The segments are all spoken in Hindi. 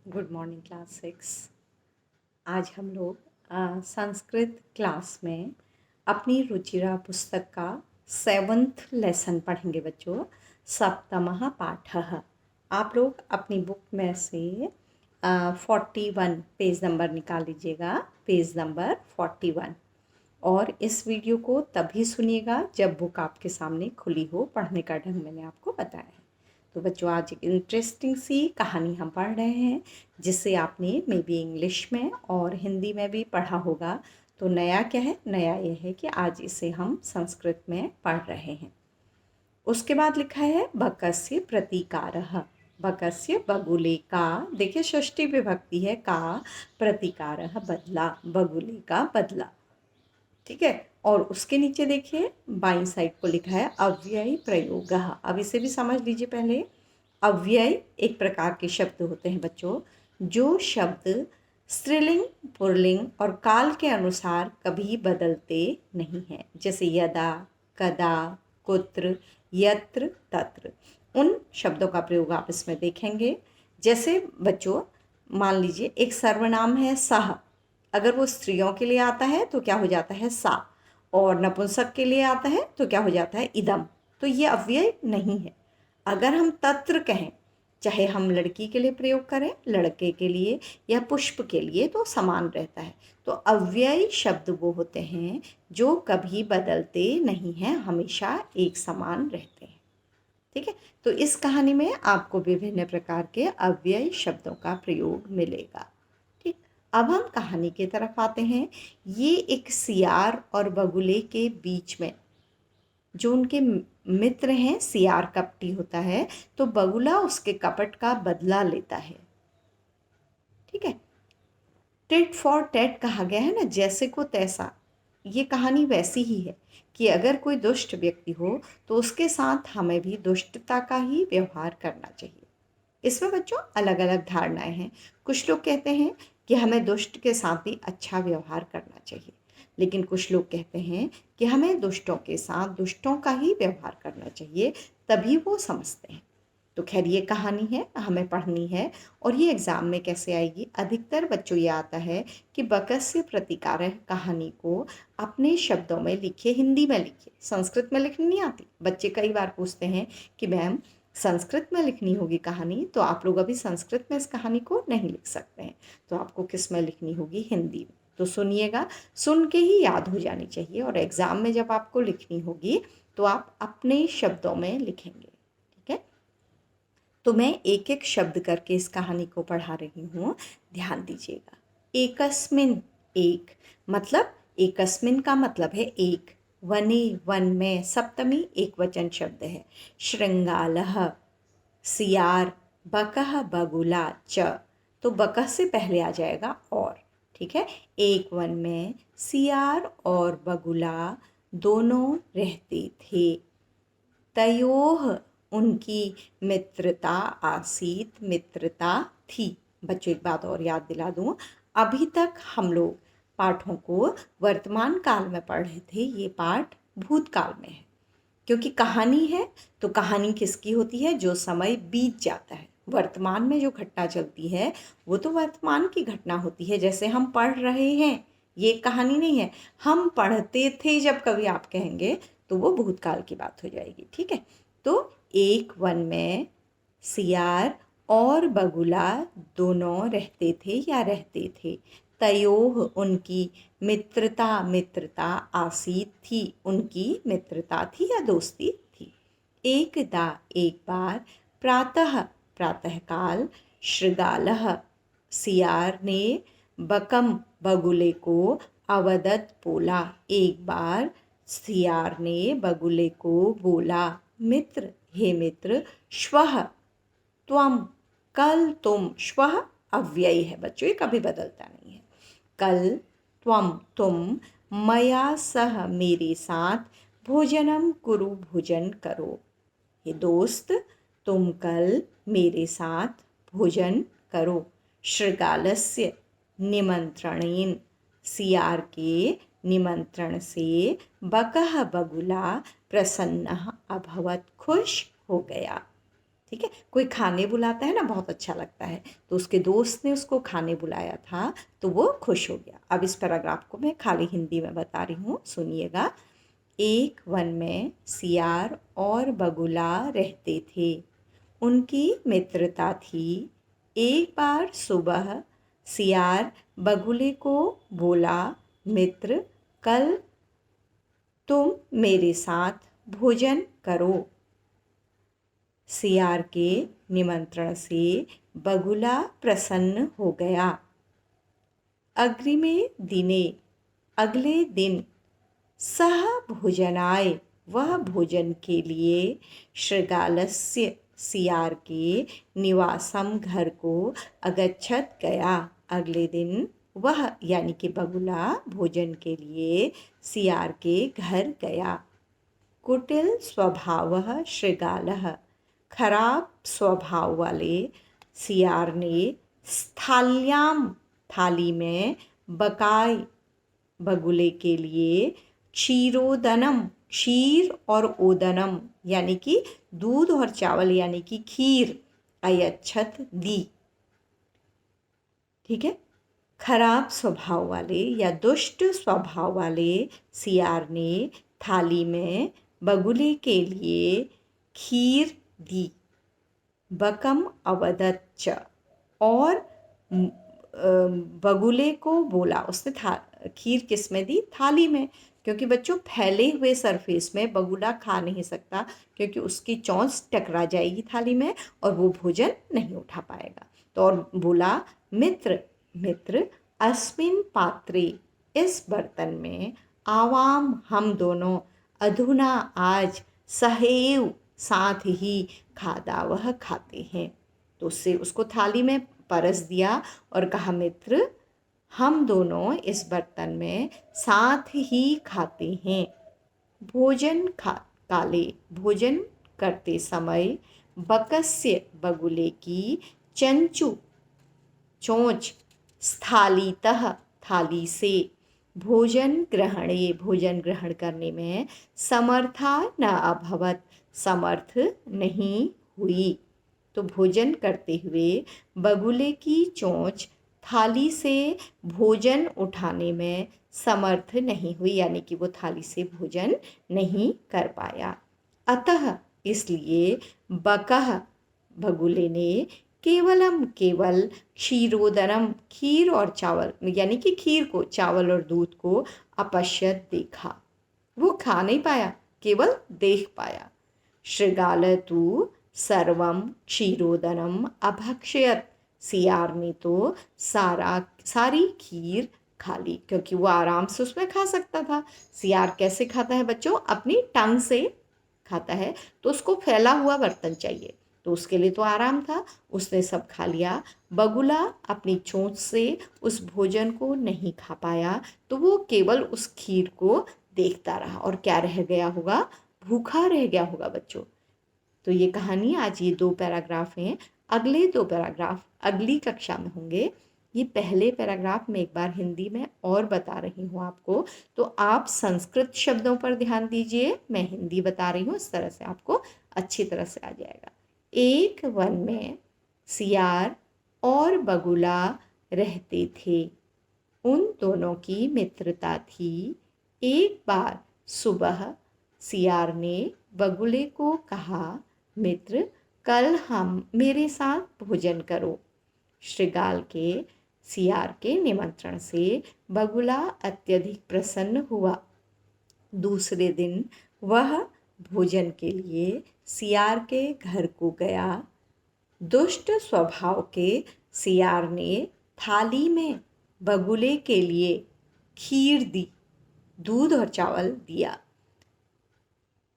Good morning class 6। आज हम लोग संस्कृत क्लास में अपनी रुचिरा पुस्तक का 7th लेसन पढ़ेंगे बच्चों। सप्तमः पाठः। आप लोग अपनी बुक में से 41 पेज नंबर निकाल लीजिएगा, पेज नंबर 41। और इस वीडियो को तभी सुनिएगा जब बुक आपके सामने खुली हो। पढ़ने का ढंग मैंने आपको बताया है। तो बच्चों, आज एक इंटरेस्टिंग सी कहानी हम पढ़ रहे हैं जिसे आपने मे बी इंग्लिश में और हिंदी में भी पढ़ा होगा। तो नया क्या है? नया ये है कि आज इसे हम संस्कृत में पढ़ रहे हैं। उसके बाद लिखा है बकस्य प्रतिकारः। बकस्य बगुले का, देखिए षष्ठी विभक्ति है, का प्रतिकारः बदला, बगुले का बदला। ठीक है। और उसके नीचे देखिए बाईं साइड को लिखा है अव्यय प्रयोगः। अब इसे भी समझ लीजिए पहले। अव्यय एक प्रकार के शब्द होते हैं बच्चों, जो शब्द स्त्रीलिंग, पुल्लिंग और काल के अनुसार कभी बदलते नहीं हैं, जैसे यदा, कदा, कुत्र, यत्र, तत्र। उन शब्दों का प्रयोग आप इसमें देखेंगे। जैसे बच्चों, मान लीजिए एक सर्वनाम है सह, अगर वो स्त्रियों के लिए आता है तो क्या हो जाता है सा, और नपुंसक के लिए आता है तो क्या हो जाता है इदम। तो ये अव्यय नहीं है। अगर हम तत्र कहें, चाहे हम लड़की के लिए प्रयोग करें, लड़के के लिए या पुष्प के लिए, तो समान रहता है। तो अव्यय शब्द वो होते हैं जो कभी बदलते नहीं हैं, हमेशा एक समान रहते हैं। ठीक है। तो इस कहानी में आपको विभिन्न प्रकार के अव्यय शब्दों का प्रयोग मिलेगा। ठीक। अब हम कहानी की तरफ आते हैं। ये एक सियार और बगुले के बीच में, जो उनके मित्र हैं, सियार कपटी होता है तो बगुला उसके कपट का बदला लेता है। ठीक है। टिट फॉर टैट कहा गया है ना, जैसे को तैसा। ये कहानी वैसी ही है कि अगर कोई दुष्ट व्यक्ति हो तो उसके साथ हमें भी दुष्टता का ही व्यवहार करना चाहिए। इसमें बच्चों अलग अलग धारणाएं हैं। कुछ लोग कहते हैं कि हमें दुष्ट के साथ भी अच्छा व्यवहार करना चाहिए, लेकिन कुछ लोग कहते हैं कि हमें दुष्टों के साथ दुष्टों का ही व्यवहार करना चाहिए, तभी वो समझते हैं। तो खैर ये कहानी है, हमें पढ़नी है। और ये एग्ज़ाम में कैसे आएगी? अधिकतर बच्चों ये आता है कि बकस्य प्रतिकार कहानी को अपने शब्दों में लिखिए, हिंदी में लिखिए, संस्कृत में लिखनी नहीं आती। बच्चे कई बार पूछते हैं कि मैम संस्कृत में लिखनी होगी कहानी, तो आप लोग अभी संस्कृत में इस कहानी को नहीं लिख सकते हैं, तो आपको किस में लिखनी होगी? हिंदी में। तो सुनिएगा, सुन के ही याद हो जानी चाहिए, और एग्ज़ाम में जब आपको लिखनी होगी तो आप अपने शब्दों में लिखेंगे। ठीक है। तो मैं एक एक शब्द करके इस कहानी को पढ़ा रही हूँ, ध्यान दीजिएगा। एकस्मिन, एक, मतलब एकस्मिन का मतलब है एक। वने, वन में, सप्तमी एक वचन शब्द है। श्रृंगालः, सियार, बकह बगुला च, तो बकह से पहले आ जाएगा और। ठीक है। एक वन में सियार और बगुला दोनों रहते थे। तयोह, उनकी मित्रता आसीत, मित्रता थी। बच्चों एक बात और याद दिला दूं, अभी तक हम लोग पाठों को वर्तमान काल में पढ़ रहे थे, ये पाठ भूतकाल में है। क्योंकि कहानी है तो कहानी किसकी होती है? जो समय बीत जाता है। वर्तमान में जो घटना चलती है वो तो वर्तमान की घटना होती है। जैसे हम पढ़ रहे हैं, ये कहानी नहीं है। हम पढ़ते थे जब कभी आप कहेंगे तो वो भूतकाल की बात हो जाएगी। ठीक है। तो एक वन में सियार और बगुला दोनों रहते थे या रहते थे। तयोह, उनकी मित्रता, मित्रता आसीत थी, उनकी मित्रता थी या दोस्ती थी। एकदा, एक बार, प्रातः, प्रातःकाल, शृगालः, सियार ने, बकम, बगुले को, अवदत, बोला। एक बार सियार ने बगुले को बोला, मित्र, हे मित्र, श्वः, त्वम, कल, तुम। श्वः अव्यय है बच्चों, ये कभी बदलता नहीं है। कल, त्वम, तुम, मया सह, मेरे साथ, भोजनम कुरु, भोजन करो। ये दोस्त, तुम कल मेरे साथ भोजन करो। शृगालस्य, निमंत्रणेन, सियार के निमंत्रण से, बकह, बगुला, प्रसन्नः अभवत्, खुश हो गया। ठीक है, कोई खाने बुलाता है ना, बहुत अच्छा लगता है। तो उसके दोस्त ने उसको खाने बुलाया था, तो वो खुश हो गया। अब इस पैराग्राफ को मैं खाली हिंदी में बता रही हूँ, सुनिएगा। एक वन में सियार और बगुला रहते थे। उनकी मित्रता थी। एक बार सुबह सियार बगुले को बोला, मित्र, कल तुम मेरे साथ भोजन करो। सियार के निमंत्रण से बगुला प्रसन्न हो गया। अग्रिमे दिने, अगले दिन, सह भोजनाय, वह भोजन के लिए शृगालस्य, सियार के निवासम, घर को अगच्छत, गया। अगले दिन वह यानी कि बगुला भोजन के लिए सियार के घर गया। कुटिल स्वभावः शृगालः, खराब स्वभाव वाले सियार ने स्थाल्याम, थाली में, बकाय, बगुले के लिए, क्षीरोदनम, क्षीर और ओदनम यानी कि दूध और चावल यानी कि खीर, अयच्छत, दी। ठीक है, खराब स्वभाव वाले या दुष्ट स्वभाव वाले सियार ने थाली में बगुले के लिए खीर दी। बकम अवदत च, और बगुले को बोला, उसने खीर किस में दी? थाली में, क्योंकि बच्चों फैले हुए सरफेस में बगुला खा नहीं सकता, क्योंकि उसकी चोंच टकरा जाएगी थाली में और वो भोजन नहीं उठा पाएगा। तो और बोला, मित्र, मित्र, अस्मिन पात्रे, इस बर्तन में, आवाम, हम दोनों, अधुना, आज, सहैव, साथ ही, खादावह, खाते हैं। तो उससे उसको थाली में परस दिया और कहा, मित्र, हम दोनों इस बर्तन में साथ ही खाते हैं। भोजन काले, भोजन करते समय, बकस्य, बगुले की, चंचु, चोंच, स्थालीतः, थाली से, भोजन ग्रहणे, भोजन ग्रहण करने में, समर्था न अभवत, समर्थ नहीं हुई। तो भोजन करते हुए बगुले की चोंच थाली से भोजन उठाने में समर्थ नहीं हुई, यानी कि वो थाली से भोजन नहीं कर पाया। अतः, इसलिए, बकह, बगुले ने, केवलम, केवल, क्षीरोदनम, खीर और चावल यानी कि खीर को, चावल और दूध को, अपश्यत, देखा, वो खा नहीं पाया, केवल देख पाया। शृगाल तु सर्वम क्षीरोदनम अभक्षयत, सियार ने तो सारी खीर खा ली, क्योंकि वो आराम से उसमें खा सकता था। सियार कैसे खाता है बच्चों? अपनी टंग से खाता है, तो उसको फैला हुआ बर्तन चाहिए, तो उसके लिए तो आराम था, उसने सब खा लिया। बगुला अपनी चोंच से उस भोजन को नहीं खा पाया, तो वो केवल उस खीर को देखता रहा और क्या रह गया होगा? भूखा रह गया होगा बच्चों। तो ये कहानी, आज ये 2 पैराग्राफ हैं। अगले 2 पैराग्राफ अगली कक्षा में होंगे। ये पहले पैराग्राफ में एक बार हिंदी में और बता रही हूँ आपको, तो आप संस्कृत शब्दों पर ध्यान दीजिए, मैं हिंदी बता रही हूँ, इस तरह से आपको अच्छी तरह से आ जाएगा। एक वन में सियार और बगुला रहते थे। उन दोनों की मित्रता थी। एक बार सुबह सियार ने बगुले को कहा, मित्र, कल हम मेरे साथ भोजन करो। शृगाल के सियार के निमंत्रण से बगुला अत्यधिक प्रसन्न हुआ। दूसरे दिन वह भोजन के लिए सियार के घर को गया। दुष्ट स्वभाव के सियार ने थाली में बगुले के लिए खीर दी, दूध और चावल दिया,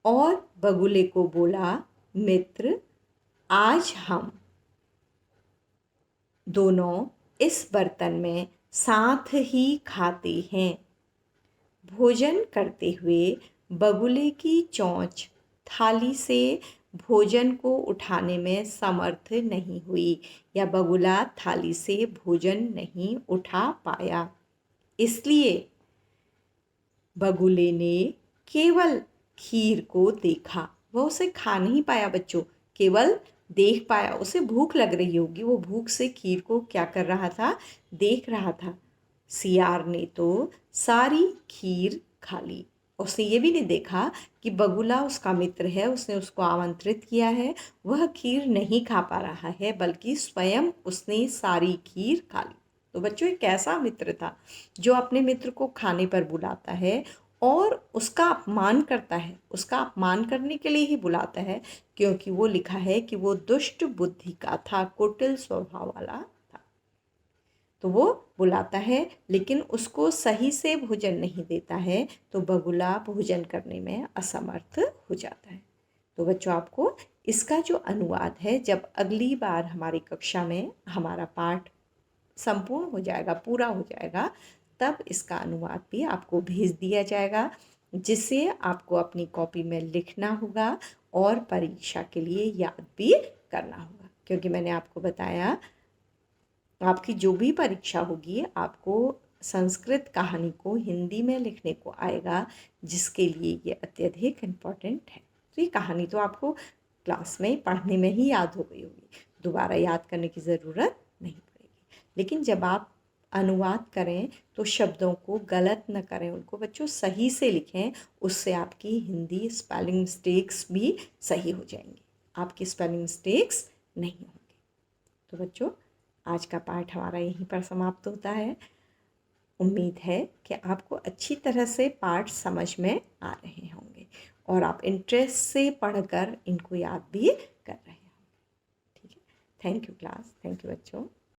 और बगुले को बोला, मित्र, आज हम दोनों इस बर्तन में साथ ही खाते हैं। भोजन करते हुए बगुले की चोंच थाली से भोजन को उठाने में समर्थ नहीं हुई, या बगुला थाली से भोजन नहीं उठा पाया। इसलिए बगुले ने केवल खीर को देखा, वह उसे खा नहीं पाया बच्चों, केवल देख पाया, उसे भूख लग रही होगी, वो भूख से खीर को क्या कर रहा था, देख रहा था। सियार ने तो सारी खीर खा ली। उसने ये भी नहीं देखा कि बगुला उसका मित्र है, उसने उसको आमंत्रित किया है, वह खीर नहीं खा पा रहा है, बल्कि स्वयं उसने सारी खीर खा ली। तो बच्चों, एक ऐसा मित्र था जो अपने मित्र को खाने पर बुलाता है और उसका अपमान करता है, उसका अपमान करने के लिए ही बुलाता है, क्योंकि वो लिखा है कि वो दुष्ट बुद्धि का था, कुटिल स्वभाव वाला था। तो वो बुलाता है लेकिन उसको सही से भोजन नहीं देता है, तो बगुला भोजन करने में असमर्थ हो जाता है। तो बच्चों, आपको इसका जो अनुवाद है, जब अगली बार हमारी कक्षा में हमारा पाठ संपूर्ण हो जाएगा, पूरा हो जाएगा, तब इसका अनुवाद भी आपको भेज दिया जाएगा, जिसे आपको अपनी कॉपी में लिखना होगा और परीक्षा के लिए याद भी करना होगा। क्योंकि मैंने आपको बताया, आपकी जो भी परीक्षा होगी, आपको संस्कृत कहानी को हिंदी में लिखने को आएगा, जिसके लिए ये अत्यधिक इम्पॉर्टेंट है। तो ये कहानी तो आपको क्लास में पढ़ने में ही याद हो गई होगी, दोबारा याद करने की ज़रूरत नहीं पड़ेगी। लेकिन जब आप अनुवाद करें तो शब्दों को गलत न करें, उनको बच्चों सही से लिखें, उससे आपकी हिंदी स्पेलिंग मिस्टेक्स भी सही हो जाएंगी, आपकी स्पेलिंग मिस्टेक्स नहीं होंगी। तो बच्चों, आज का पाठ हमारा यहीं पर समाप्त होता है। उम्मीद है कि आपको अच्छी तरह से पाठ समझ में आ रहे होंगे और आप इंटरेस्ट से पढ़कर इनको याद भी कर रहे होंगे। ठीक है, thank you class, thank you बच्चों।